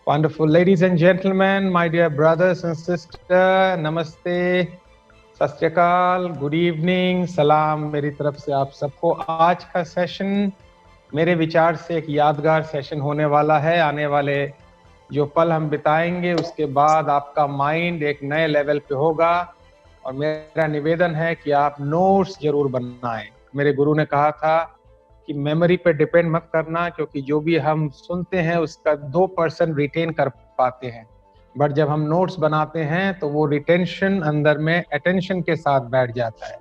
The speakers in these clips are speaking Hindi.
Wonderful. Ladies and gentlemen, my dear brothers and sisters, नमस्ते, सत श्री अकाल, गुड इवनिंग, सलाम मेरी तरफ से आप सबको। आज का सेशन मेरे विचार से एक यादगार सेशन होने वाला है। आने वाले जो पल हम बिताएंगे उसके बाद आपका माइंड एक नए लेवल पे होगा और मेरा निवेदन है कि आप नोट्स जरूर बनाएं। मेरे गुरु ने कहा था कि मेमोरी पे डिपेंड मत करना, क्योंकि जो भी हम सुनते हैं उसका 2% रिटेन कर पाते हैं, बट जब हम नोट्स बनाते हैं तो वो रिटेंशन अंदर में अटेंशन के साथ बैठ जाता है।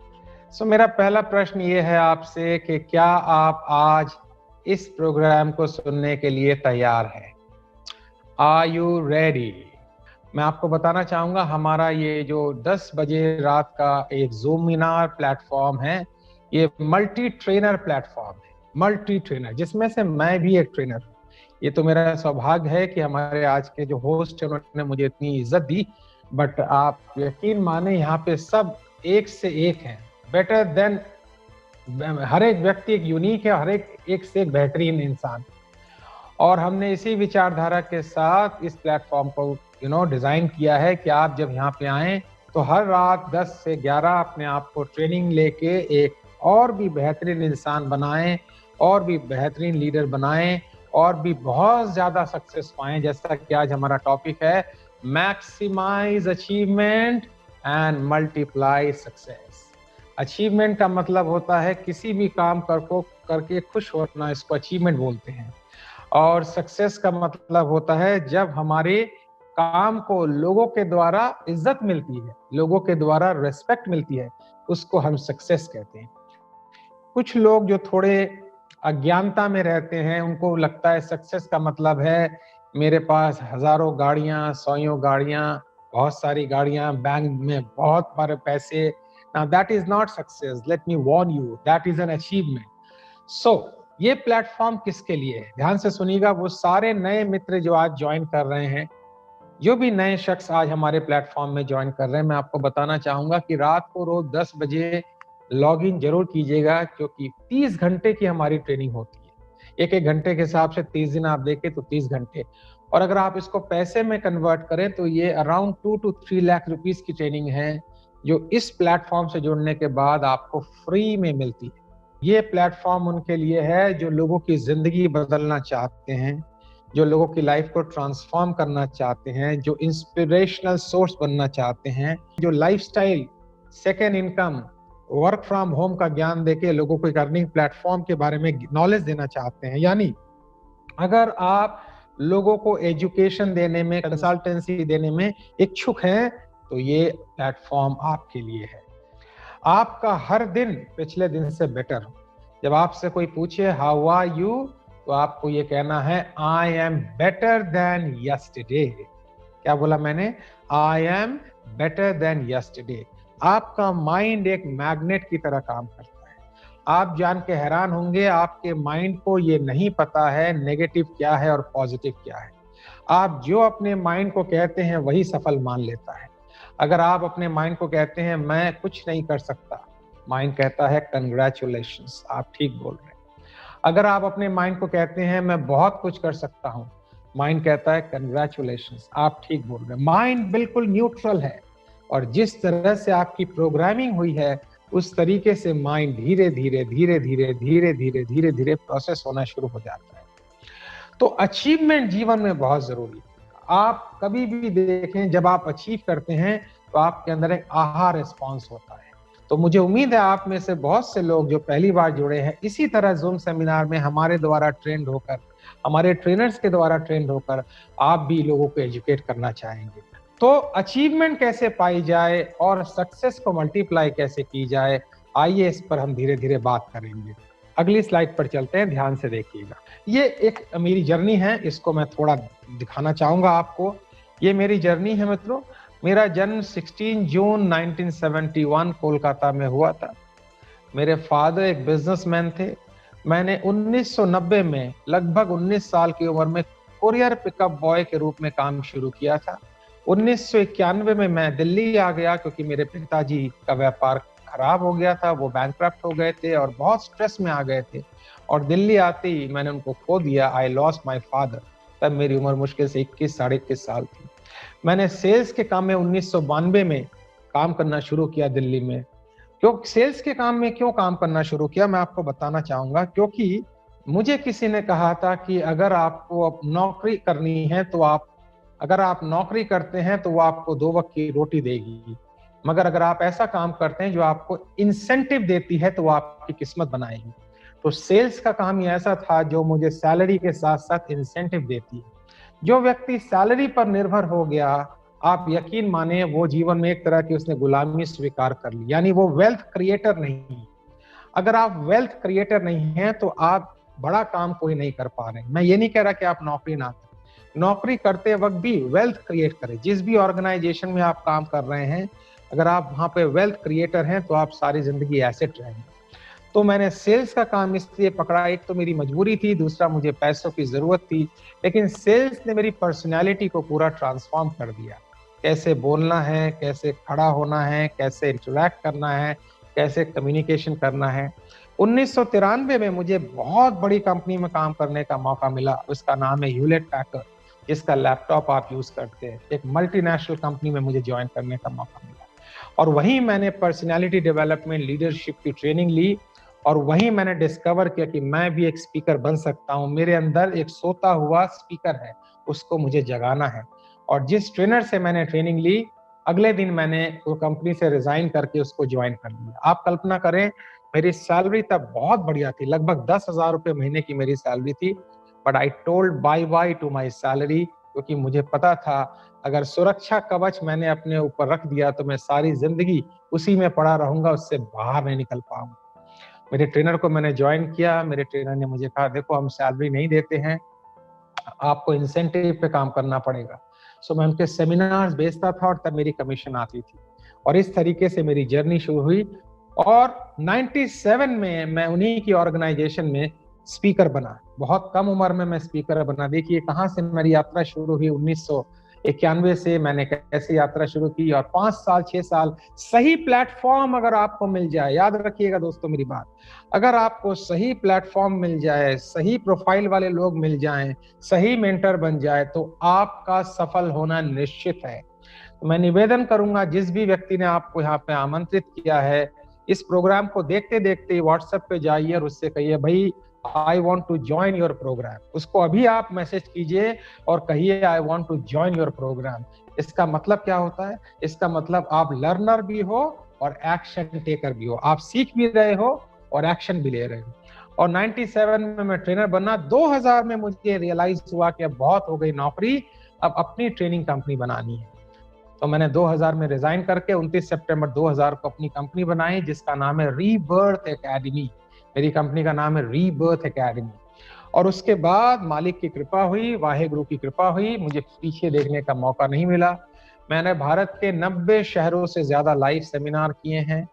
सो मेरा पहला प्रश्न ये है आपसे कि क्या आप आज इस प्रोग्राम को सुनने के लिए तैयार हैं? Are you ready? मैं आपको बताना चाहूंगा, हमारा ये जो 10 बजे रात का एक ज़ूमिनार प्लेटफॉर्म है, ये मल्टी ट्रेनर प्लेटफॉर्म है। मल्टी ट्रेनर, जिसमें से मैं भी एक ट्रेनर हूँ। ये तो मेरा सौभाग्य है कि हमारे आज के जो होस्ट है उन्होंने मुझे इतनी इज्जत दी, बट आप यकीन माने यहाँ पे सब एक से एक हैं, बेटर देन। हर एक व्यक्ति एक यूनिक है, हर एक से एक बेहतरीन इंसान। और हमने इसी विचारधारा के साथ इस प्लेटफॉर्म को डिजाइन किया है कि आप जब यहाँ पे आएं तो हर रात 10 से 11 अपने आप को ट्रेनिंग लेके एक और भी बेहतरीन इंसान बनाएं, और भी बेहतरीन लीडर बनाएं, और भी बहुत ज्यादा सक्सेस पाएं। जैसा कि आज हमारा टॉपिक है, maximize achievement and multiply success. Achievement का मतलब होता है किसी भी काम करके खुश होना, इसको अचीवमेंट बोलते हैं। और सक्सेस का मतलब होता है जब हमारे काम को लोगों के द्वारा इज्जत मिलती है, लोगों के द्वारा रिस्पेक्ट मिलती है, उसको हम सक्सेस कहते हैं। कुछ लोग जो थोड़े अज्ञानता में रहते हैं, उनको लगता है सक्सेस का मतलब है मेरे पास हजारों गाड़ियां, सौयों गाड़ियां, बहुत सारी गाड़ियां, बैंक में बहुत सारे पैसे। Now that is not success. Let me warn you, that is an achievement. So ये प्लेटफॉर्म किसके लिए है? ध्यान से सुनिएगा। वो सारे नए मित्र जो आज ज्वाइन कर रहे हैं, जो भी नए शख्स आज हमारे प्लेटफॉर्म में ज्वाइन कर रहे हैं, मैं आपको बताना चाहूंगा कि रात को रोज 10 बजे लॉग इन जरूर कीजिएगा, क्योंकि 30 घंटे की हमारी ट्रेनिंग होती है। एक घंटे के हिसाब से 30 दिन आप देखें तो 30 घंटे, और अगर आप इसको पैसे में कन्वर्ट करें तो ये अराउंड 2 to 3 लाख रुपीस की ट्रेनिंग है, जो इस प्लेटफॉर्म से जुड़ने के बाद आपको फ्री में मिलती है। ये प्लेटफॉर्म उनके लिए है जो लोगों की जिंदगी बदलना चाहते हैं, जो लोगों की लाइफ को ट्रांसफॉर्म करना चाहते हैं, जो इंस्पिरेशनल सोर्स बनना चाहते हैं, जो lifestyle, second income, work from home का ज्ञान देके लोगों को एक अर्निंग प्लेटफॉर्म के बारे में नॉलेज देना चाहते हैं। यानी अगर आप लोगों को एजुकेशन देने में, कंसल्टेंसी देने में इच्छुक हैं, तो ये प्लेटफॉर्म आपके लिए है। आपका हर दिन पिछले दिन से बेटर हो। जब आपसे कोई पूछे हाउ आर यू, तो आपको ये कहना है I am better than yesterday. क्या बोला मैंने? I am better than yesterday. आपका माइंड एक मैग्नेट की तरह काम करता है। आप जान के हैरान होंगे, आपके माइंड को ये नहीं पता है नेगेटिव क्या है और पॉजिटिव क्या है। आप जो अपने माइंड को कहते हैं वही सफल मान लेता है। अगर आप अपने माइंड को कहते हैं मैं कुछ नहीं कर सकता, माइंड कहता है कंग्रेचुलेशंस, आप ठीक बोल रहे हैं। अगर आप अपने माइंड को कहते हैं मैं बहुत कुछ कर सकता हूं, माइंड कहता है कंग्रेचुलेशंस, आप ठीक बोल रहे हैं। माइंड बिल्कुल न्यूट्रल है, और जिस तरह से आपकी प्रोग्रामिंग हुई है उस तरीके से माइंड धीरे धीरे धीरे धीरे धीरे धीरे धीरे धीरे प्रोसेस होना शुरू हो जाता है। तो अचीवमेंट जीवन में बहुत जरूरी है। आप कभी भी देखें, जब आप अचीव करते हैं तो आपके अंदर एक आहा रिस्पॉन्स होता है। तो मुझे उम्मीद है आप में से बहुत से लोग जो पहली बार जुड़े हैं, इसी तरह जूम सेमिनार में हमारे द्वारा ट्रेंड होकर, हमारे ट्रेनर्स के द्वारा ट्रेंड होकर आप भी लोगों को एजुकेट करना चाहेंगे। तो अचीवमेंट कैसे पाई जाए और सक्सेस को मल्टीप्लाई कैसे की जाए, आइए इस पर हम धीरे धीरे बात करेंगे। अगली स्लाइड पर चलते हैं, ध्यान से देखिएगा। ये एक मेरी जर्नी है, इसको मैं थोड़ा दिखाना चाहूंगा आपको। ये मेरी जर्नी है मित्रों। मेरा जन्म 16 जून 1971 कोलकाता में हुआ था। मेरे फादर एक बिजनेसमैन थे। मैंने 1990 में लगभग 19 साल की उम्र में कुरियर पिकअप बॉय के रूप में काम शुरू किया था। 1991 में मैं दिल्ली आ गया, क्योंकि मेरे पिताजी का व्यापार खराब हो गया था, वो बैंकक्रप्ट हो गए थे और बहुत स्ट्रेस में आ गए थे, और दिल्ली आते ही मैंने उनको खो दिया। I lost my father. तब मेरी उम्र मुश्किल से 21 साढ़े 21 साल थी। मैंने सेल्स के काम में 1992 में काम करना शुरू किया दिल्ली में। क्यों सेल्स के काम में क्यों काम करना शुरू किया, मैं आपको बताना चाहूंगा। क्योंकि मुझे किसी ने कहा था कि अगर आपको नौकरी करनी है तो अगर आप नौकरी करते हैं तो वो आपको 2 वक्त की रोटी देगी, मगर अगर आप ऐसा काम करते हैं जो आपको इंसेंटिव देती है तो वो आपकी किस्मत बनाएगी। तो सेल्स का काम ही ऐसा था जो मुझे सैलरी के साथ साथ इंसेंटिव देती है। जो व्यक्ति सैलरी पर निर्भर हो गया, आप यकीन माने वो जीवन में एक तरह की उसने गुलामी स्वीकार कर ली, यानी वो वेल्थ क्रिएटर नहीं। अगर आप वेल्थ क्रिएटर नहीं हैं तो आप बड़ा काम कोई नहीं कर पा रहे। मैं ये नहीं कह रहा कि आप नौकरी ना करें, नौकरी करते वक्त भी वेल्थ क्रिएट करें। जिस भी ऑर्गेनाइजेशन में आप काम कर रहे हैं, अगर आप वहां पे वेल्थ क्रिएटर हैं तो आप सारी जिंदगी एसेट रहेंगे। तो मैंने सेल्स का काम इसलिए पकड़ा, एक तो मेरी मजबूरी थी, दूसरा मुझे पैसों की जरूरत थी। लेकिन सेल्स ने मेरी पर्सनैलिटी को पूरा ट्रांसफॉर्म कर दिया। कैसे बोलना है, कैसे खड़ा होना है, कैसे इंटरेक्ट करना है, कैसे कम्युनिकेशन करना है। 1993 में मुझे बहुत बड़ी कंपनी में काम करने का मौका मिला, उसका नाम है ह्यूलेट पैकर्ड, जिसका लैपटॉप आप यूज करते हैं। एक मल्टीनेशनल कंपनी में मुझे ज्वाइन करने का मौका मिला और वहीं मैंने पर्सनैलिटी डेवलपमेंट, लीडरशिप की ट्रेनिंग ली और वहीं मैंने डिस्कवर किया कि मैं भी एक स्पीकर बन सकता हूँ। मेरे अंदर एक सोता हुआ स्पीकर है, उसको मुझे जगाना है। और जिस ट्रेनर से मैंने ट्रेनिंग ली, अगले दिन मैंने वो कंपनी से रिजाइन करके उसको ज्वाइन कर लिया। आप कल्पना करें, मेरी सैलरी तब बहुत बढ़िया थी, लगभग 10,000 रुपये महीने की मेरी सैलरी थी। But I told bye bye to my salary, क्योंकि मुझे पता था अगर सुरक्षा कवच मैंने अपने ऊपर रख दिया तो मैं सारी जिंदगी उसी में पड़ा रहूंगा, उससे बाहर नहीं निकल पाऊंगा। मेरे ट्रेनर को मैंने ज्वाइन किया। मेरे ट्रेनर ने मुझे कहा, देखो हम सैलरी नहीं देते हैं, आपको इंसेंटिव पे काम करना पड़ेगा। सो मैं उनके सेमिनार्स भेजता था और तब मेरी कमीशन आती थी और इस तरीके से मेरी जर्नी शुरू हुई। और 97 में मैं उन्हीं की ऑर्गेनाइजेशन में स्पीकर बना। बहुत कम उम्र में मैं स्पीकर बना। देखिए कहाँ से मेरी यात्रा शुरू हुई। 1991 से मैंने कैसे यात्रा शुरू की और 5 साल 6 साल सही प्लेटफॉर्म अगर आपको मिल जाए, याद रखिएगा दोस्तों मेरी बात, अगर आपको सही प्लेटफॉर्म मिल जाए, सही प्रोफाइल वाले लोग मिल जाएं, सही मेंटर बन जाए, तो आपका सफल होना निश्चित है। तो मैं निवेदन करूंगा, जिस भी व्यक्ति ने आपको यहाँ पे आमंत्रित किया है, इस प्रोग्राम को देखते देखते व्हाट्सएप पे जाइए और उससे कहिए, भाई I want to join your program. उसको अभी आप मैसेज कीजिए और कहिए I want to join your program. इसका मतलब क्या होता है? इसका मतलब आप लर्नर भी हो और एक्शन टेकर भी हो, आप सीख भी रहे हो और एक्शन भी ले रहे हो। और 97 में मैं ट्रेनर बना। 2000 में मुझे रियलाइज हुआ कि अब बहुत हो गई नौकरी, अब अपनी ट्रेनिंग कंपनी बनानी है। तो मैंने 2000 में रिजाइन करके 29 सितंबर 2000 को अपनी कंपनी बनाई, जिसका नाम है रीबर्थ एकेडमी। मेरी कंपनी का नाम है रीबर्थ एकेडमी। और उसके बाद मालिक की कृपा हुई, वाहेगुरु की कृपा हुई, मुझे पीछे देखने का मौका नहीं मिला। मैंने भारत के 90 शहरों से ज्यादा लाइव सेमिनार किए हैं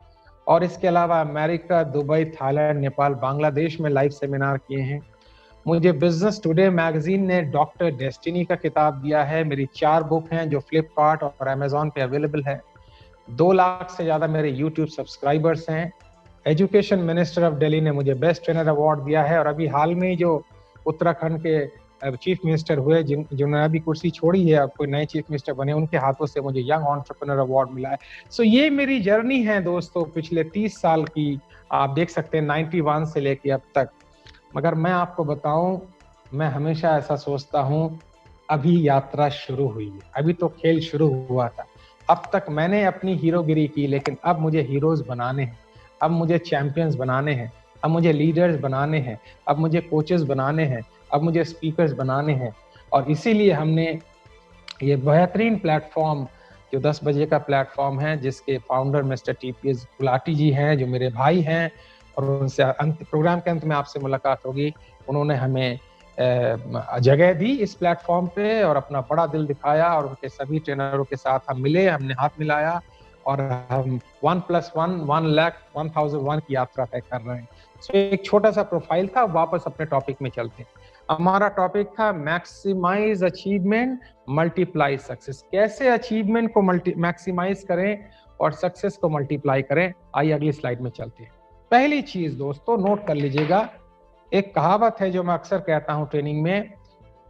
और इसके अलावा America, Dubai, Thailand, Nepal, Bangladesh में लाइव सेमिनार किए हैं। मुझे बिजनेस टुडे मैगजीन ने डॉक्टर डेस्टिनी का किताब दिया है। मेरी 4 बुक हैं जो फ्लिपकार्ट और अमेजोन पे अवेलेबल है। 2 लाख से ज्यादा मेरे यूट्यूब सब्सक्राइबर्स हैं। एजुकेशन मिनिस्टर ऑफ दिल्ली ने मुझे बेस्ट ट्रेनर अवार्ड दिया है और अभी हाल में जो उत्तराखंड के चीफ मिनिस्टर हुए, जिन्होंने अभी कुर्सी छोड़ी है, अब कोई नए चीफ मिनिस्टर बने, उनके हाथों से मुझे यंग एंटरप्रेन्योर अवार्ड मिला है। सो ये मेरी जर्नी है दोस्तों पिछले 30 साल की। आप देख सकते हैं 91 से लेके अब तक। मगर मैं आपको बताऊं, मैं हमेशा ऐसा सोचता हूं, अभी यात्रा शुरू हुई है, अभी तो खेल शुरू हुआ था। अब तक मैंने अपनी हीरोगिरी की, लेकिन अब मुझे हीरोज बनाने हैं, अब मुझे चैंपियंस बनाने हैं, अब मुझे लीडर्स बनाने हैं, अब मुझे कोचेस बनाने हैं, अब मुझे स्पीकर्स बनाने हैं। और इसीलिए हमने ये बेहतरीन प्लेटफॉर्म जो 10 बजे का प्लेटफॉर्म है, जिसके फाउंडर मिस्टर टीपीएस गुलाटी जी हैं, जो मेरे भाई हैं, और उनसे प्रोग्राम के अंत में आपसे मुलाकात होगी। उन्होंने हमें जगह दी इस प्लेटफॉर्म पे और अपना बड़ा दिल दिखाया और उनके सभी ट्रेनरों के साथ हम मिले, हमने हाथ मिलाया और हम 1+1 की यात्रा तय कर रहे हैं। सो एक छोटा सा प्रोफाइल था। वापस अपने टॉपिक में चलते हैं। हमारा टॉपिक था मैक्सिमाइज अचीवमेंट, मल्टीप्लाई सक्सेस। कैसे अचीवमेंट को मैक्सिमाइज करें और सक्सेस को मल्टीप्लाई करें। आइए अगली स्लाइड में चलते हैं। पहली चीज दोस्तों नोट कर लीजिएगा, एक कहावत है जो मैं अक्सर कहता हूं ट्रेनिंग में,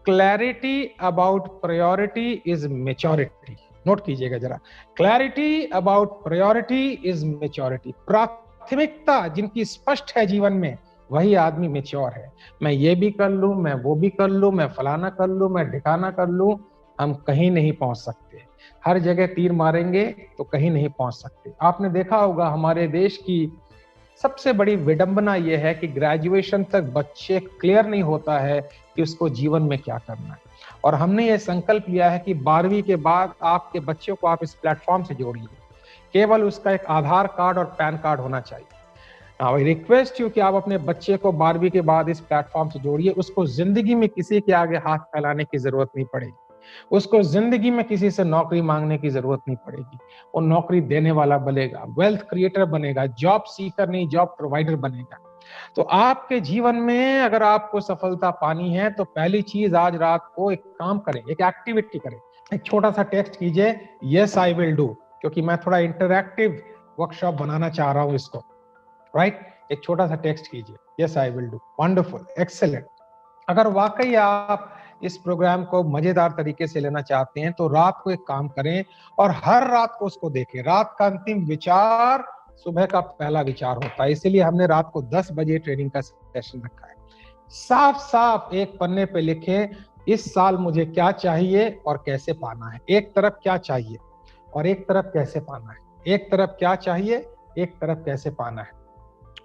clarity about priority is maturity. Note कीजिएगा जरा, clarity about priority is maturity. प्राथमिकता जिनकी स्पष्ट है जीवन में, वही आदमी मेच्योर है। मैं ये भी कर लूं, मैं वो भी कर लूं, मैं फलाना कर लूं, मैं ढिकाना कर लूं, हम कहीं नहीं पहुंच सकते। हर जगह तीर मारेंगे तो कहीं नहीं पहुंच सकते। आपने देखा होगा हमारे देश की सबसे बड़ी विडंबना यह है कि ग्रेजुएशन तक बच्चे क्लियर नहीं होता है कि उसको जीवन में क्या करना है। और हमने ये संकल्प लिया है कि 12वीं के बाद आपके बच्चों को आप इस प्लेटफॉर्म से जोड़िए। केवल उसका एक आधार कार्ड और पैन कार्ड होना चाहिए। आई रिक्वेस्ट यू कि आप अपने बच्चे को 12वीं के बाद इस प्लेटफॉर्म से जोड़िए। उसको जिंदगी में किसी के आगे हाथ फैलाने की जरूरत नहीं पड़ेगी। उसको जिंदगी में किसी से नौकरी मांगने की जरूरत नहीं पड़ेगी। वो नौकरी देने वाला बनेगा, वेल्थ क्रिएटर बनेगा, जॉब सीकर नहीं जॉब प्रोवाइडर बनेगा। तो आपके जीवन में अगर आपको सफलता पानी है तो पहली चीज, आज रात को एक काम करें, एक एक्टिविटी करें। एक छोटा सा टेक्स्ट कीजिए, यस आई विल डू, क्योंकि मैं थोड़ा इंटरैक्टिव वर्कशॉप बनाना चाह रहा हूं इसको, राइट? एक छोटा सा टेक्स्ट कीजिए, yes I will do. Wonderful, excellent. अगर वाकई आप इस प्रोग्राम को मजेदार तरीके से लेना चाहते हैं तो रात को एक काम करें और हर रात को उसको देखें। रात का अंतिम विचार सुबह का पहला विचार होता है, इसीलिए हमने रात को 10 बजे ट्रेनिंग का सेशन रखा है। साफ साफ एक पन्ने पे लिखें, इस साल मुझे क्या चाहिए और कैसे पाना है। एक तरफ क्या चाहिए और एक तरफ कैसे पाना है। एक तरफ क्या चाहिए, एक तरफ कैसे पाना है।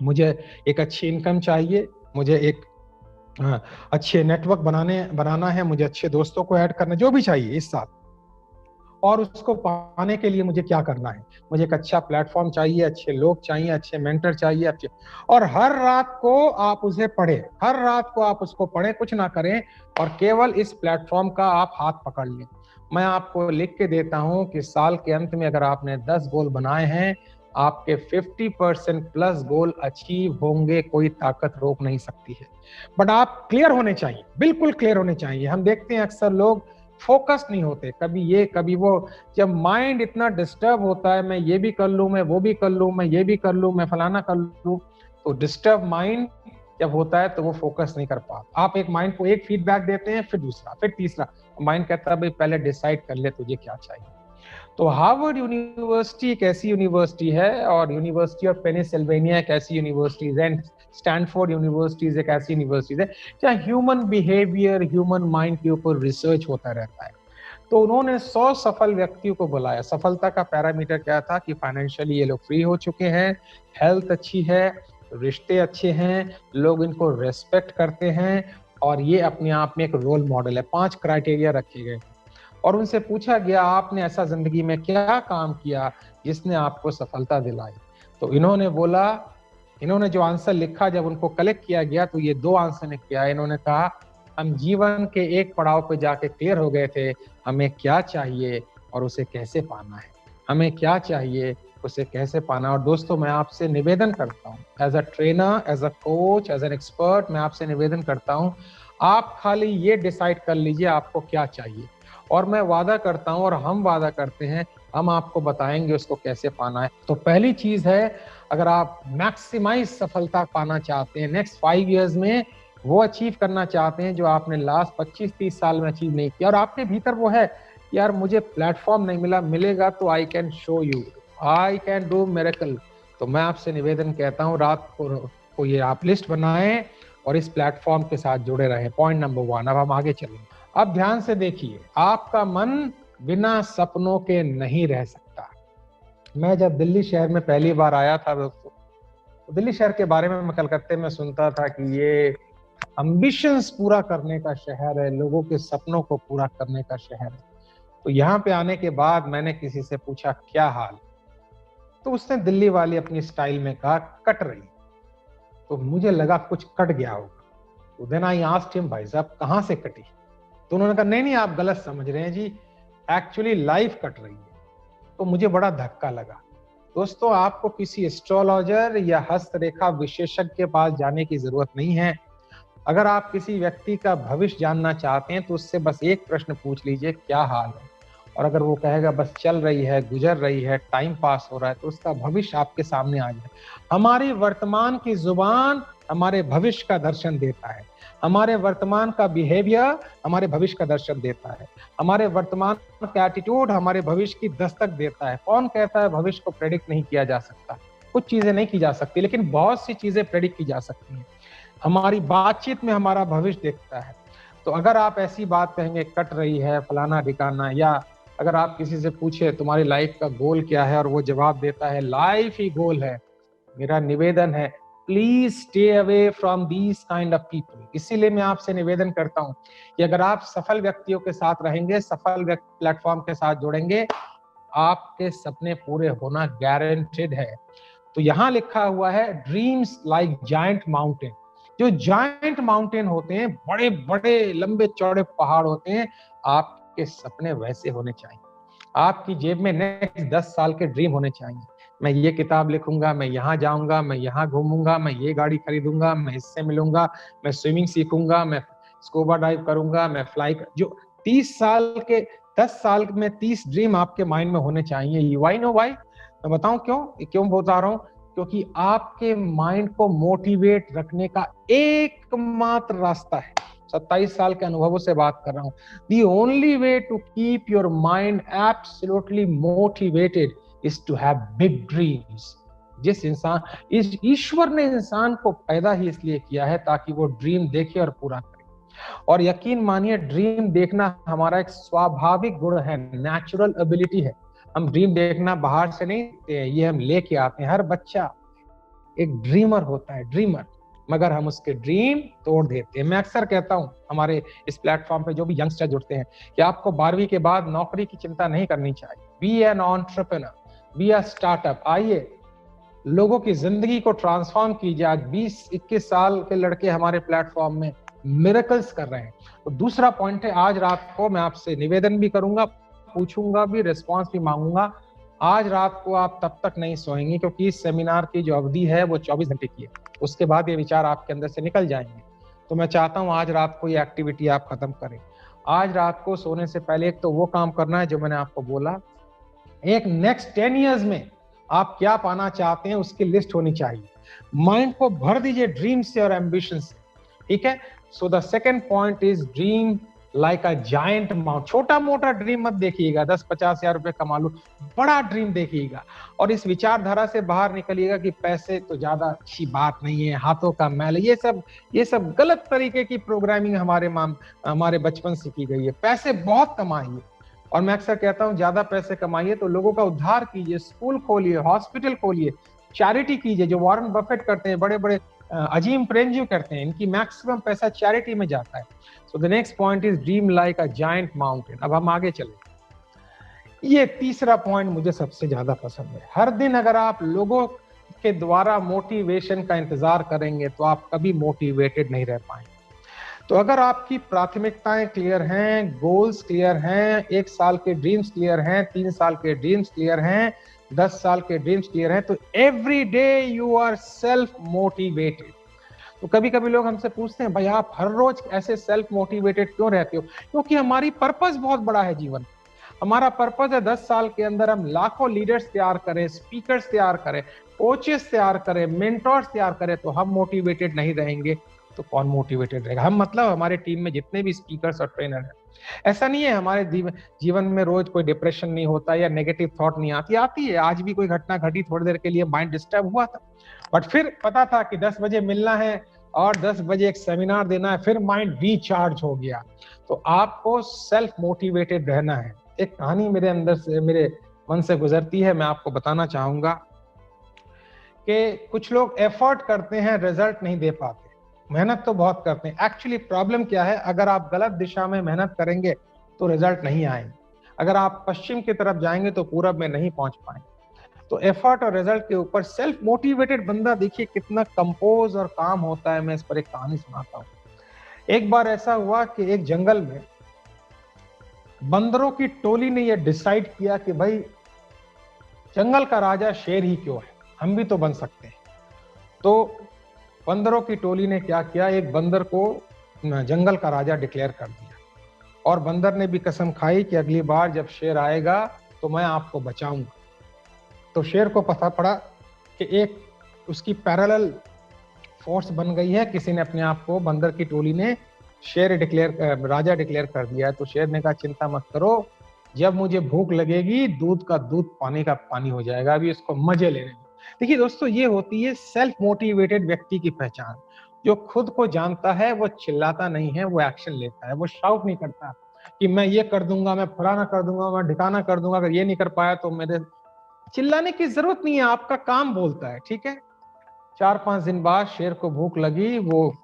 मुझे एक अच्छी इनकम चाहिए, मुझे एक अच्छे नेटवर्क बनाना है, मुझे अच्छे दोस्तों को ऐड करना, जो भी चाहिए इस साल। और उसको पाने के लिए मुझे क्या करना है, मुझे एक अच्छा प्लेटफॉर्म चाहिए, अच्छे लोग चाहिए, अच्छे मेंटर चाहिए, अच्छे। और हर रात को आप उसे पढ़ें, हर रात को आप उसको पढ़ें, कुछ ना करें और केवल इस प्लेटफॉर्म का आप हाथ पकड़ लें। मैं आपको लिख के देता हूं कि साल के अंत में अगर आपने 10 गोल बनाए हैं, आपके 50% प्लस गोल अचीव होंगे, कोई ताकत रोक नहीं सकती है। बट आप क्लियर होने चाहिए, बिल्कुल क्लियर होने चाहिए। हम देखते हैं अक्सर लोग फोकस नहीं होते, कभी ये कभी वो। जब माइंड इतना डिस्टर्ब होता है, मैं ये भी कर लूं, मैं वो भी कर लूं, मैं ये भी कर लूं, मैं फलाना कर लूं, तो डिस्टर्ब माइंड जब होता है तो वो फोकस नहीं कर पाता। आप एक माइंड को एक फीडबैक देते हैं, फिर दूसरा, फिर तीसरा, माइंड कहता है भाई पहले डिसाइड कर ले तुझे क्या चाहिए। तो हार्वर्ड यूनिवर्सिटी एक ऐसी यूनिवर्सिटी है, और यूनिवर्सिटी ऑफ पेनिसिल्वेनिया एक ऐसी यूनिवर्सिटी है, स्टैनफोर्ड यूनिवर्सिटी एक ऐसी यूनिवर्सिटी है जहाँ ह्यूमन बिहेवियर, ह्यूमन माइंड के ऊपर रिसर्च होता रहता है। तो उन्होंने 100 सफल व्यक्तियों को बुलाया। सफलता का पैरामीटर क्या था कि फाइनेंशियली ये लोग फ्री हो चुके हैं, हेल्थ अच्छी है, रिश्ते अच्छे हैं, लोग इनको रेस्पेक्ट करते हैं, और ये अपने आप में एक रोल मॉडल है। 5 क्राइटेरिया रखे गए और उनसे पूछा गया आपने ऐसा जिंदगी में क्या काम किया जिसने आपको सफलता दिलाई। तो इन्होंने बोला, इन्होंने जो आंसर लिखा जब उनको कलेक्ट किया गया तो ये 2 आंसर ने किया। इन्होंने कहा हम जीवन के एक पड़ाव पे जाके क्लियर हो गए थे, हमें क्या चाहिए और उसे कैसे पाना है। हमें क्या चाहिए, उसे कैसे पाना। और दोस्तों मैं आपसे निवेदन करता हूँ, as a trainer, as a coach, as an expert, मैं आपसे निवेदन करता हूँ, आप खाली ये डिसाइड कर लीजिए आपको क्या चाहिए, और मैं वादा करता हूं और हम वादा करते हैं हम आपको बताएंगे उसको कैसे पाना है। तो पहली चीज है, अगर आप मैक्सिमाइज सफलता पाना चाहते हैं नेक्स्ट 5 इयर्स में, वो अचीव करना चाहते हैं जो आपने लास्ट 25-30 साल में अचीव नहीं किया, और आपके भीतर वो है यार मुझे प्लेटफॉर्म नहीं मिला, मिलेगा तो I can show you, I can do miracle. तो मैं आपसे निवेदन कहता हूँ रात को ये आप लिस्ट बनाएं और इस प्लेटफॉर्म के साथ जुड़े रहें। Point number 1। अब हम आगे चलेंगे। अब ध्यान से देखिए, आपका मन बिना सपनों के नहीं रह सकता। मैं जब दिल्ली शहर में पहली बार आया था दोस्तों, तो दिल्ली शहर के बारे में मैं कलकत्ते में सुनता था कि ये एम्बिशंस पूरा करने का शहर है, लोगों के सपनों को पूरा करने का शहर है। तो यहाँ पे आने के बाद मैंने किसी से पूछा क्या हाल, तो उसने दिल्ली वाली अपनी स्टाइल में कहा कट रही। तो मुझे लगा कुछ कट गया होगा। तो देन आई आस्क्ड हिम, भाई साहब कहाँ से कटी? तो उन्होंने कहा नहीं नहीं आप गलत समझ रहे हैं जी, एक्चुअली लाइफ कट रही है। तो मुझे बड़ा धक्का लगा। दोस्तों आपको किसी एस्ट्रोलॉजर या हस्तरेखा विशेषज्ञ के पास जाने की जरूरत नहीं है। अगर आप किसी व्यक्ति का भविष्य जानना चाहते हैं तो उससे बस एक प्रश्न पूछ लीजिए, क्या हाल है, और अगर वो कहेगा बस चल रही है, गुजर रही है, टाइम पास हो रहा है, तो उसका भविष्य आपके सामने आ जाए। हमारी वर्तमान की जुबान हमारे भविष्य का दर्शन देता है। हमारे वर्तमान का बिहेवियर हमारे भविष्य का दर्शन देता है। हमारे वर्तमान का एटीट्यूड हमारे भविष्य की दस्तक देता है। कौन कहता है भविष्य को प्रेडिक्ट नहीं किया जा सकता? कुछ चीजें नहीं की जा सकती, लेकिन बहुत सी चीजें प्रेडिक्ट की जा सकती हैं। हमारी बातचीत में हमारा भविष्य देखता है। तो अगर आप ऐसी बात कहेंगे कट रही है फलाना ठिकाना, या अगर आप किसी से पूछे तुम्हारी लाइफ का गोल क्या है और वो जवाब देता है लाइफ ही गोल है, मेरा निवेदन है please stay away from these kind of people. इसीलिए मैं आपसे निवेदन करता हूं कि अगर आप सफल व्यक्तियों के साथ रहेंगे, सफल प्लेटफॉर्म के साथ जुड़ेंगे, आपके सपने पूरे होना गारंटेड है। तो यहां लिखा हुआ है ड्रीम्स लाइक जायंट माउंटेन। जो जायंट माउंटेन होते हैं, बड़े बड़े लंबे चौड़े पहाड़ होते हैं, आपके सपने वैसे होने चाहिए। आपकी जेब में नेक्स्ट 10 साल के ड्रीम होने चाहिए। मैं ये किताब लिखूंगा, मैं यहाँ जाऊंगा, मैं यहाँ घूमूंगा, मैं ये गाड़ी खरीदूंगा, मैं इससे मिलूंगा, मैं स्विमिंग सीखूंगा, मैं स्कूबा डाइव करूंगा, मैं जो 30 साल के 10 साल में 30 ड्रीम आपके माइंड में होने चाहिए। Why know why? मैं बताऊं क्यों बता रहा हूं? क्योंकि आपके माइंड को मोटिवेट रखने का एकमात्र रास्ता है, 27 साल के अनुभवों से बात कर रहा हूं, the only way to keep your mind absolutely motivated is to have big dreams। इस ईश्वर ने इंसान को पैदा ही इसलिए किया है ताकि वो ड्रीम देखे और पूरा करे। और यकीन मानिए, ड्रीम देखना हमारा एक स्वाभाविक गुण है, नेचुरल एबिलिटी है। हम ड्रीम देखना बाहर से नहीं देखते हैं, ये हम लेके आते हैं। हर बच्चा एक ड्रीमर होता है, ड्रीमर, मगर हम उसके ड्रीम तोड़ देते हैं। मैं अक्सर कहता हूं हमारे इस प्लेटफॉर्म पे जो भी यंगस्टर जुड़ते हैं कि आपको 12वीं के बाद नौकरी की चिंता नहीं करनी चाहिए। Be an entrepreneur, be a startup. आइए लोगों की जिंदगी को ट्रांसफॉर्म कीजिए। आज 20-21 साल के लड़के हमारे प्लेटफॉर्म में मिरेकल्स कर रहे हैं। तो दूसरा पॉइंट है, आज रात को मैं आपसे निवेदन भी करूंगा, पूछूंगा भी, रिस्पॉन्स भी मांगूंगा। आज रात को आप तब तक नहीं सोएंगे, क्योंकि इस सेमिनार की जो अवधि है वो 24 घंटे की है। उसके बाद ये विचार आपके अंदर से निकल जाएंगे। तो मैं चाहता हूं आज रात को ये एक्टिविटी आप खत्म करें। आज रात को सोने से पहले एक तो वो काम करना है जो मैंने आपको बोला, एक नेक्स्ट 10 ईयर्स में आप क्या पाना चाहते हैं उसकी लिस्ट होनी चाहिए। माइंड को भर दीजिए ड्रीम से और एम्बिशन से, ठीक है। So the second point is dream like a giant mount. छोटा मोटा ड्रीम मत देखिएगा, 10-50 हजार रुपए कमा लूं, बड़ा ड्रीम देखिएगा। और इस विचारधारा से बाहर निकलिएगा कि पैसे तो ज्यादा अच्छी बात नहीं है, हाथों का मैल, ये सब गलत तरीके की प्रोग्रामिंग हमारे बचपन से की गई है। पैसे बहुत कमाइए, और मैं अक्सर कहता हूं ज्यादा पैसे कमाइए तो लोगों का उद्धार कीजिए, स्कूल खोलिए, हॉस्पिटल खोलिए, चैरिटी कीजिए, जो वॉरेन बफेट करते हैं, बड़े बड़े अजीम प्रेमजी करते हैं, इनकी मैक्सिमम पैसा चैरिटी में जाता है। So the next point is dream like a giant mountain. अब हम आगे चले। ये तीसरा पॉइंट मुझे सबसे ज्यादा पसंद है। हर दिन अगर आप लोगों के द्वारा मोटिवेशन का इंतजार करेंगे तो आप कभी मोटिवेटेड नहीं रह पाएंगे। तो अगर आपकी प्राथमिकताएं क्लियर हैं, गोल्स क्लियर हैं, 1 साल के ड्रीम्स क्लियर हैं, 3 साल के ड्रीम्स क्लियर हैं, 10 साल के ड्रीम्स क्लियर हैं, तो every day you are self motivated. तो कभी कभी लोग हमसे पूछते हैं, भाई आप हर रोज ऐसे सेल्फ मोटिवेटेड क्यों रहते हो? क्योंकि हमारी पर्पस बहुत बड़ा है जीवन। हमारा पर्पस है 10 साल के अंदर हम लाखों लीडर्स तैयार करें, स्पीकर्स तैयार करें, कोचेस तैयार करें, मेंटर्स तैयार करें। तो हम मोटिवेटेड नहीं रहेंगे तो कौन मोटिवेटेड रहेगा? हम मतलब हमारे टीम में जितने भी स्पीकर्स और ट्रेनर हैं, ऐसा नहीं है हमारे जीवन में रोज कोई डिप्रेशन नहीं होता या नेगेटिव थॉट नहीं आती है। आज भी कोई घटना घटी, थोड़ी देर के लिए माइंड डिस्टर्ब हुआ था, बट फिर पता था कि 10 बजे मिलना है और 10 बजे एक सेमिनार देना है, फिर माइंड रिचार्ज हो गया। तो आपको सेल्फ मोटिवेटेड रहना है। एक कहानी मेरे अंदर से, मेरे मन से गुजरती है, मैं आपको बताना चाहूंगा कि कुछ लोग एफर्ट करते हैं, रिजल्ट नहीं दे पाते, मेहनत तो बहुत करते हैं। एक्चुअली प्रॉब्लम क्या है, अगर आप गलत दिशा में मेहनत करेंगे तो रिजल्ट नहीं आएंगे। अगर आप पश्चिम की तरफ जाएंगे तो पूरब में नहीं पहुंच पाएंगे। तो एफर्ट और रिजल्ट के ऊपर सेल्फ मोटिवेटेड बंदा देखिए कितना कंपोज और काम होता है। मैं इस पर एक कहानी सुनाता हूँ। एक बार ऐसा हुआ कि एक जंगल में बंदरों की टोली ने यह डिसाइड किया कि भाई जंगल का राजा शेर ही क्यों है, हम भी तो बन सकते हैं। तो बंदरों की टोली ने क्या किया, एक बंदर को जंगल का राजा डिक्लेयर कर दिया, और बंदर ने भी कसम खाई कि अगली बार जब शेर आएगा तो मैं आपको बचाऊंगा। तो शेर को पता पड़ा कि एक उसकी पैरेलल फोर्स बन गई है। किसी ने अपने आप को, बंदर की टोली ने राजा डिक्लेयर कर दिया है। तो शेर ने कहा चिंता मत करो, जब मुझे भूख लगेगी दूध का दूध पानी का पानी हो जाएगा, अभी इसको मजे लेने दो। देखिए दोस्तों, ये होती है सेल्फ मोटिवेटेड व्यक्ति की पहचान। जो खुद को जानता है वो चिल्लाता नहीं है, वो एक्शन लेता है। वो शाउट नहीं करता कि मैं ये कर दूंगा, मैं फलाना कर दूंगा, मैं ढिकाना कर दूंगा, अगर ये नहीं कर पाया तो मेरे। चिल्लाने की जरूरत नहीं है, आपका काम बोलता है, ठीक है। 4-5 दिन बाद शेर को भूख लगी, वो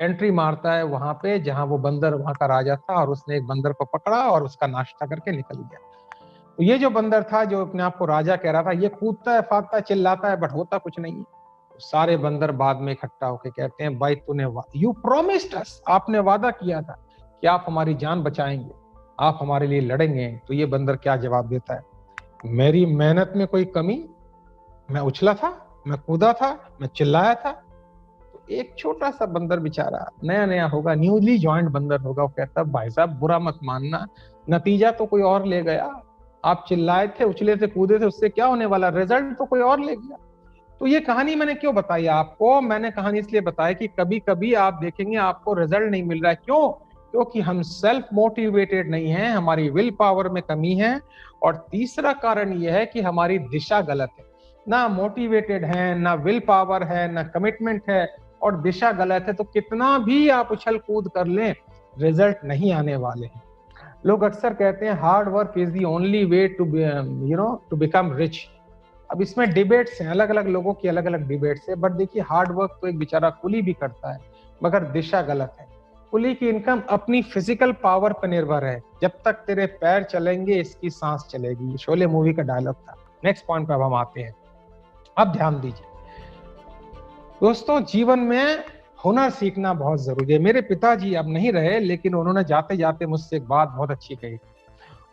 एंट्री मारता है वहां पे जहां वो बंदर वहां का राजा था, और उसने एक बंदर को पकड़ा और उसका नाश्ता करके निकल गया। तो ये जो बंदर था, जो अपने आप को राजा कह रहा था, ये कूदता है, फागता है, चिल्लाता है, बट होता कुछ नहीं है। सारे बंदर बाद में इकट्ठा होकर कहते हैं, भाई तूने यू प्रोमिस्ड अस, आपने वादा किया था कि आप हमारी जान बचाएंगे, आप हमारे लिए लड़ेंगे। तो ये बंदर क्या जवाब देता है, मेरी मेहनत में कोई कमी? मैं उछला था, मैं कूदा था, मैं चिल्लाया था। तो एक छोटा सा बंदर बेचारा, नया नया होगा, न्यूली ज्वाइंट बंदर होगा, वो कहता भाई साहब बुरा मत मानना, नतीजा तो कोई और ले गया। आप चिल्लाए थे, उछले थे, कूदे थे, उससे क्या होने वाला, रिजल्ट तो कोई और ले गया। तो ये कहानी मैंने क्यों बताई आपको? मैंने कहानी इसलिए बताई कि कभी कभी आप देखेंगे आपको रिजल्ट नहीं मिल रहा है। क्यों? क्योंकि हम सेल्फ मोटिवेटेड नहीं हैं, हमारी विल पावर में कमी है। और तीसरा कारण यह है कि हमारी दिशा गलत है। ना मोटिवेटेड है, ना विल पावर है, ना कमिटमेंट है, और दिशा गलत है, तो कितना भी आप उछल कूद कर लें, रिजल्ट नहीं आने वाले हैं। लोग अक्सर कहते हैं hard work is the only way to to become rich. अब इसमें डिबेट्स हैं, अलग अलग लोगों की अलग अलग डिबेट्स है। बट देखिए, हार्ड वर्क तो एक बेचारा कुली भी करता है, मगर दिशा गलत है। कुली की इनकम अपनी फिजिकल पावर पर निर्भर है। जब तक तेरे पैर चलेंगे इसकी सांस चलेगी, शोले मूवी का डायलॉग था। नेक्स्ट पॉइंट पर अब हम आते हैं। अब ध्यान दीजिए दोस्तों, जीवन में हुनर सीखना बहुत जरूरी है। मेरे पिताजी अब नहीं रहे, लेकिन उन्होंने जाते जाते मुझसे एक बात बहुत अच्छी कही,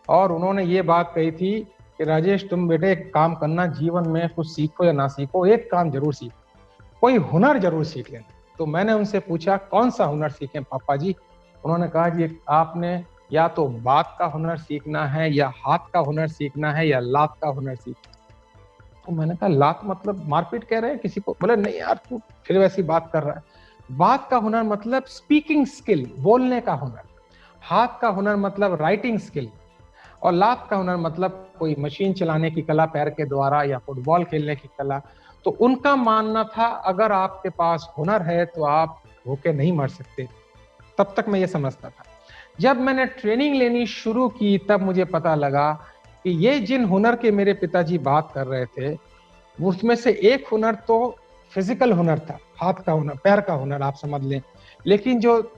और उन्होंने ये बात कही थी कि राजेश तुम बेटे एक काम करना, जीवन में कुछ सीखो या ना सीखो, एक काम जरूर सीखो, कोई हुनर जरूर सीख लेना। तो मैंने उनसे पूछा कौन सा हुनर सीखें पापा जी? उन्होंने कहा जी आपने या तो बात का हुनर सीखना है, या हाथ का हुनर सीखना है, या लात का हुनर सीखना है। तो मैंने कहा लात मतलब मारपीट कह रहे हैं किसी को? बोले नहीं यार, तू फिर वैसी बात कर रहा है। बात का हुनर मतलब स्पीकिंग स्किल, बोलने का हुनर। हाथ का हुनर मतलब राइटिंग स्किल, और लात का हुनर मतलब कोई मशीन चलाने की कला पैर के द्वारा, या फुटबॉल खेलने की कला। तो उनका मानना था अगर आपके पास हुनर है तो आप भूखे नहीं मर सकते। तब तक मैं ये समझता था। जब मैंने ट्रेनिंग लेनी शुरू की तब मुझे पता लगा कि ये जिन हुनर के मेरे पिताजी बात कर रहे थे, उसमें से एक हुनर तो फिजिकल हुनर था, हाथ का हुनर, पैर का हुनर आप समझ लें। लेकिन जो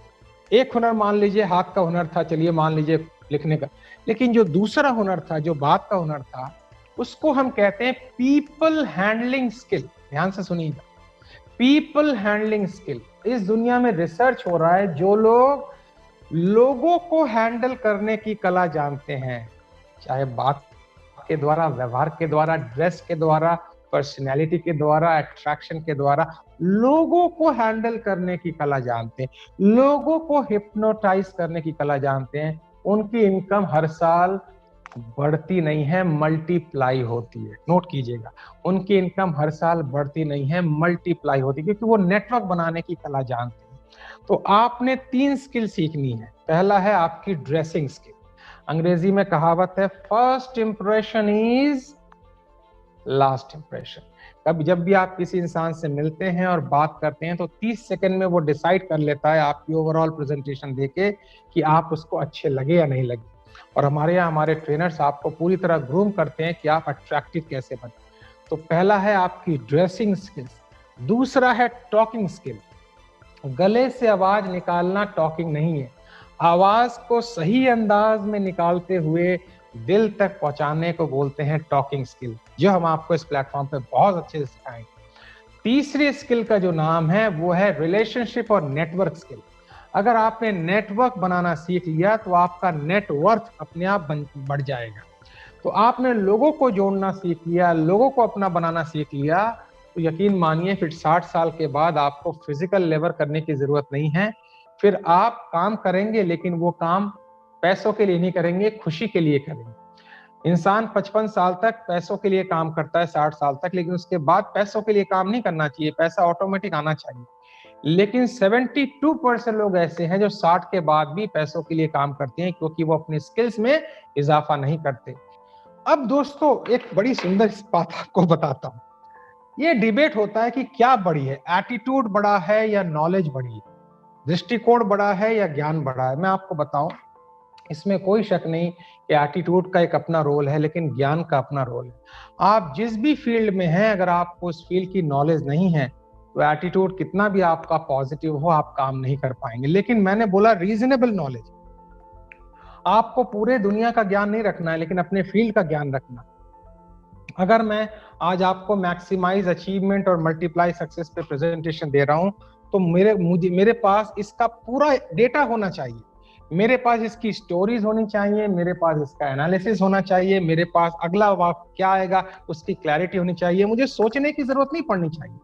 एक हुनर मान लीजिए हाथ का हुनर था, चलिए मान लीजिए लिखने का, लेकिन जो दूसरा हुनर था, जो बात का हुनर था, उसको हम कहते हैं पीपल हैंडलिंग स्किल। ध्यान से सुनिएगा, पीपल हैंडलिंग स्किल। इस दुनिया में रिसर्च हो रहा है, जो लोग लोगों को हैंडल करने की कला जानते हैं, चाहे बात के द्वारा, व्यवहार के द्वारा, ड्रेस के द्वारा, पर्सनैलिटी के द्वारा, अट्रैक्शन के द्वारा, लोगों को हैंडल करने की कला जानते हैं, लोगों को हिप्नोटाइज करने की कला जानते हैं, उनकी इनकम हर साल बढ़ती नहीं है, मल्टीप्लाई होती है। नोट कीजिएगा, उनकी इनकम हर साल बढ़ती नहीं है, मल्टीप्लाई होती है, क्योंकि वो नेटवर्क बनाने की कला जानते हैं। तो आपने 3 स्किल सीखनी है। पहला है आपकी ड्रेसिंग स्किल। अंग्रेजी में कहावत है, first impression is last impression. कभी जब भी आप किसी इंसान से मिलते हैं और बात करते हैं तो 30 सेकंड में वो डिसाइड कर लेता है आपकी ओवरऑल प्रेजेंटेशन देके कि आप उसको अच्छे लगे या नहीं लगे। और हमारे यहाँ हमारे ट्रेनर्स आपको पूरी तरह ग्रूम करते हैं कि आप अट्रैक्टिव कैसे बने। तो पहला है आपकी ड्रेसिंग स्किल्स। दूसरा है टॉकिंग स्किल। गले से आवाज निकालना टॉकिंग नहीं है, आवाज को सही अंदाज में निकालते हुए दिल तक पहुंचाने को बोलते हैं टॉकिंग स्किल, जो हम आपको इस प्लेटफॉर्म पे बहुत अच्छे से सिखाएंगे। तीसरी स्किल का जो नाम है वो है रिलेशनशिप और नेटवर्क स्किल। अगर आपने नेटवर्क बनाना सीख लिया तो आपका नेटवर्थ अपने आप बढ़ जाएगा। तो आपने लोगों को जोड़ना सीख लिया, लोगों को अपना बनाना सीख लिया, तो यकीन मानिए फिर 60 साल के बाद आपको फिजिकल लेबर करने की जरूरत नहीं है। फिर आप काम करेंगे, लेकिन वो काम पैसों के लिए नहीं करेंगे, खुशी के लिए करेंगे। इंसान 55 साल तक पैसों के लिए काम करता है, 60 साल तक, लेकिन उसके बाद पैसों के लिए काम नहीं करना चाहिए, पैसा ऑटोमेटिक आना चाहिए। लेकिन 72% लोग ऐसे हैं जो 60 के बाद भी पैसों के लिए काम करते हैं, क्योंकि वो अपने स्किल्स में इजाफा नहीं करते। अब दोस्तों एक बड़ी सुंदर बात आपको बताता हूँ। ये डिबेट होता है कि क्या बड़ी है, एटीट्यूड बड़ा है या नॉलेज बड़ी है, दृष्टिकोण बड़ा है या ज्ञान बड़ा है। मैं आपको बताऊं, इसमें कोई शक नहीं कि एटीट्यूड का एक अपना रोल है, लेकिन ज्ञान का अपना रोल है। आप जिस भी फील्ड में हैं, अगर आपको उस फील्ड की नॉलेज नहीं है, तो एटीट्यूड कितना भी आपका पॉजिटिव हो, आप काम नहीं कर पाएंगे। लेकिन मैंने बोला रीजनेबल नॉलेज, आपको पूरे दुनिया का ज्ञान नहीं रखना है, लेकिन अपने फील्ड का ज्ञान रखना। अगर मैं आज आपको मैक्सिमाइज अचीवमेंट और मल्टीप्लाई सक्सेस पे प्रेजेंटेशन दे रहा हूं, तो मेरे पास इसका पूरा डेटा होना चाहिए, मेरे पास इसकी स्टोरीज होनी चाहिए, मेरे पास इसका एनालिसिस होना चाहिए, मेरे पास अगला वाक्य क्या आएगा उसकी क्लैरिटी होनी चाहिए, मुझे सोचने की जरूरत नहीं पड़नी चाहिए।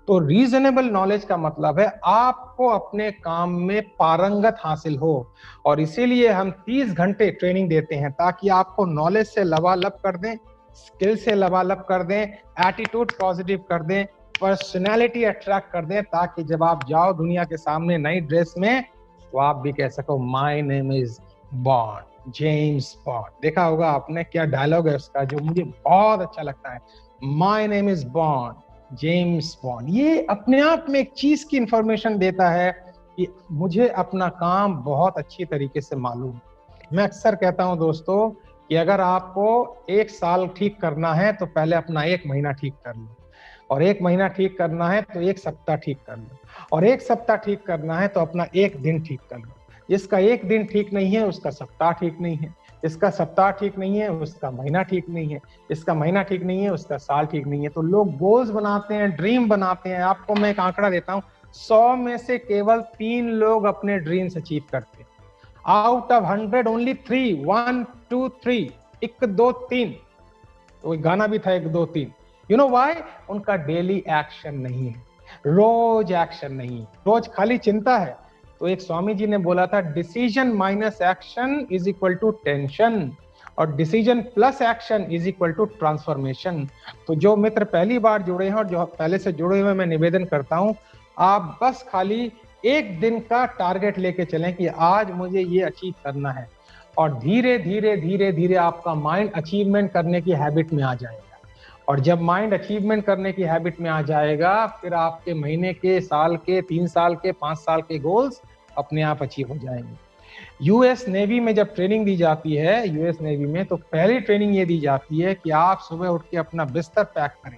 तो रीजनेबल नॉलेज का मतलब है आपको अपने काम में पारंगत हासिल हो, और इसीलिए हम 30 घंटे ट्रेनिंग देते हैं, ताकि आपको नॉलेज से लबालब कर दें, स्किल से लबालब कर दें, एटीट्यूड पॉजिटिव कर दें, पर्सनैलिटी अट्रैक्ट कर दें, ताकि जब आप जाओ दुनिया के सामने नई ड्रेस में, तो आप भी कह सको my name is bond, James bond. देखा होगा आपने, क्या डायलॉग है उसका जो मुझे बहुत अच्छा लगता है, my name is bond, James bond. ये अपने आप में एक चीज की इंफॉर्मेशन देता है कि मुझे अपना काम बहुत अच्छी तरीके से मालूम है। मैं अक्सर कहता हूं दोस्तों कि अगर आपको 1 साल ठीक करना है, तो पहले अपना 1 महीना ठीक कर लो, और 1 महीना ठीक करना है तो 1 सप्ताह ठीक कर लो, और 1 सप्ताह ठीक करना है तो अपना 1 दिन ठीक कर लो। जिसका 1 दिन ठीक नहीं है उसका सप्ताह ठीक नहीं है, जिसका सप्ताह ठीक नहीं है उसका महीना ठीक नहीं है, जिसका महीना ठीक नहीं है उसका साल ठीक नहीं है। तो लोग गोल्स बनाते हैं, ड्रीम बनाते हैं। आपको मैं एक आंकड़ा देता हूँ, 100 में से केवल 3 लोग अपने ड्रीम्स अचीव करते हैं। Out of 100 only 3, 1 2 3, 1 2 3। तो एक गाना भी था 1 2 3। You know why? उनका डेली एक्शन नहीं है, रोज एक्शन नहीं है, रोज खाली चिंता है। तो एक स्वामी जी ने बोला था, decision minus action is equal to tension, और decision plus action is equal to transformation. तो जो मित्र पहली बार जुड़े हैं और जो पहले से जुड़े हुए, मैं निवेदन करता हूं, आप बस खाली 1 दिन का टारगेट लेके चलें कि आज मुझे ये अचीव करना है, और धीरे धीरे धीरे धीरे आपका माइंड अचीवमेंट करने की हैबिट में आ जाएगा। और जब माइंड अचीवमेंट करने की हैबिट में आ जाएगा, फिर आपके महीने के, साल के, 3 साल के, 5 साल के गोल्स अपने आप अचीव हो जाएंगे। यूएस नेवी में जब ट्रेनिंग दी जाती है, यूएस नेवी में, तो पहली ट्रेनिंग ये दी जाती है कि आप सुबह उठ के अपना बिस्तर पैक करें,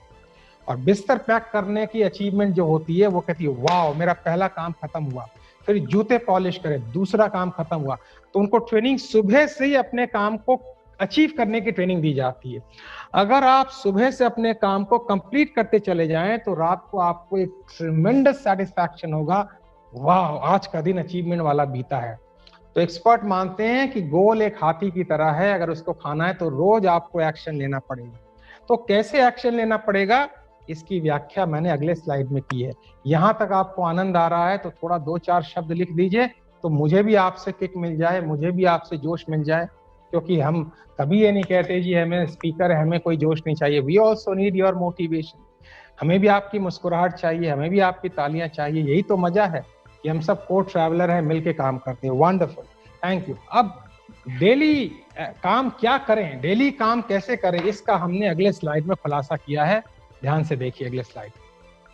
और बिस्तर पैक करने की अचीवमेंट जो होती है वो कहती है वाह मेरा पहला काम खत्म हुआ। फिर जूते पॉलिश करें, दूसरा काम खत्म हुआ। तो उनको ट्रेनिंग सुबह से ही अपने काम को अचीव करने की ट्रेनिंग दी जाती है। अगर आप सुबह से अपने काम को कंप्लीट करते चले जाएं, तो रात को आपको एक ट्रिमेंडस सेटिस्फैक्शन होगा, वाह आज का दिन अचीवमेंट वाला बीता है। तो एक्सपर्ट मानते हैं कि गोल एक हाथी की तरह है, अगर उसको खाना है तो रोज आपको एक्शन लेना पड़ेगा। तो कैसे एक्शन लेना पड़ेगा, इसकी व्याख्या मैंने अगले स्लाइड में की है। यहां तक आपको आनंद आ रहा है तो थोड़ा 2-4 शब्द लिख दीजिए, तो मुझे भी आपसे किक मिल जाए, मुझे भी आपसे जोश मिल जाए। क्योंकि हम कभी ये नहीं कहते जी हमें स्पीकर है, हमें कोई जोश नहीं चाहिए। We also need your motivation. हमें भी आपकी मुस्कुराहट चाहिए, हमें भी आपकी तालियां चाहिए। यही तो मजा है कि हम सब को ट्रैवलर हैं, मिलके काम करते हैं। Wonderful, thank you. अब डेली काम क्या करें, डेली काम कैसे करें, इसका हमने अगले स्लाइड में खुलासा किया है। ध्यान से देखिए अगले स्लाइड,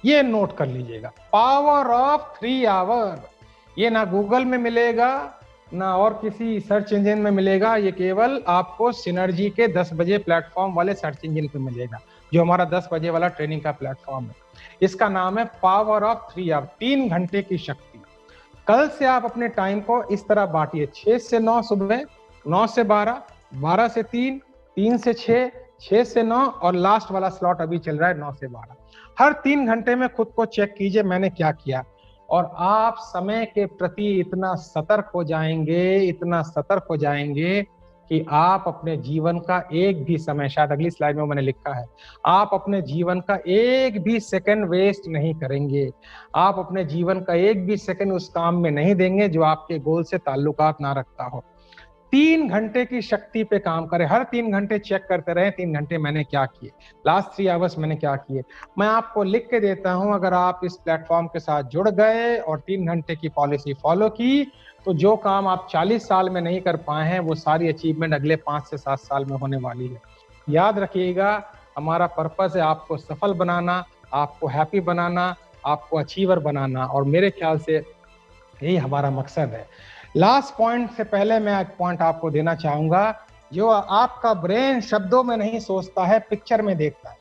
ये नोट कर लीजिएगा। Power of 3 hour. ये ना गूगल में मिलेगा, ना और किसी सर्च इंजन में मिलेगा, ये केवल आपको सिनर्जी के 10 बजे प्लेटफॉर्म वाले सर्च इंजन पे मिलेगा, जो हमारा 10 बजे वाला ट्रेनिंग का प्लेटफॉर्म है। इसका नाम है पावर ऑफ 3 आवर, 3 घंटे की शक्ति। कल से आप अपने टाइम को इस तरह बांटिए, 6 से 9 सुबह, 9 से 12, 12 से 3, 3 से 6, 6 से 9, और लास्ट वाला स्लॉट अभी चल रहा है 9 से 12। हर 3 घंटे में खुद को चेक कीजिए मैंने क्या किया, और आप समय के प्रति इतना सतर्क हो जाएंगे, इतना सतर्क हो जाएंगे कि आप अपने जीवन का एक भी समय, शायद अगली स्लाइड में मैंने लिखा है, आप अपने जीवन का एक भी सेकंड वेस्ट नहीं करेंगे। आप अपने जीवन का एक भी सेकंड उस काम में नहीं देंगे जो आपके गोल से ताल्लुकात ना रखता हो। 3 घंटे की शक्ति पे काम करें, हर 3 घंटे चेक करते रहे 3 घंटे मैंने क्या किए, लास्ट 3 आवर्स मैंने क्या किए। मैं आपको लिख के देता हूं, अगर आप इस प्लेटफॉर्म के साथ जुड़ गए और 3 घंटे की पॉलिसी फॉलो की, तो जो काम आप 40 साल में नहीं कर पाए हैं वो सारी अचीवमेंट अगले 5 से 7 साल में होने वाली है। याद रखिएगा, हमारा पर्पस है आपको सफल बनाना, आपको हैप्पी बनाना, आपको अचीवर बनाना, और मेरे ख्याल से यही हमारा मकसद है। लास्ट पॉइंट से पहले मैं एक पॉइंट आपको देना चाहूंगा, जो आपका ब्रेन शब्दों में नहीं सोचता है, पिक्चर में देखता है।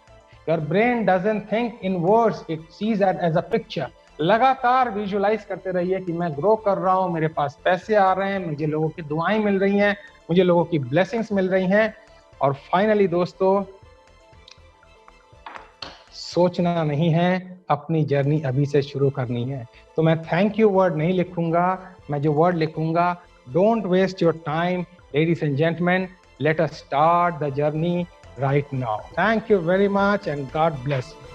Your brain doesn't think in words, it sees it as a picture. लगातार विजुअलाइज करते रहिए कि मैं ग्रो कर रहा हूं, मेरे पास पैसे आ रहे हैं, मुझे लोगों की दुआएं मिल रही हैं, मुझे लोगों की ब्लेसिंग्स मिल रही हैं। और फाइनली दोस्तों, सोचना नहीं है, अपनी जर्नी अभी से शुरू करनी है। तो मैं थैंक यू वर्ड नहीं लिखूंगा, मैं जो वर्ड लिखूंगा, don't waste your time ladies and gentleman, let us start the journey right now. Thank you very much and God bless you.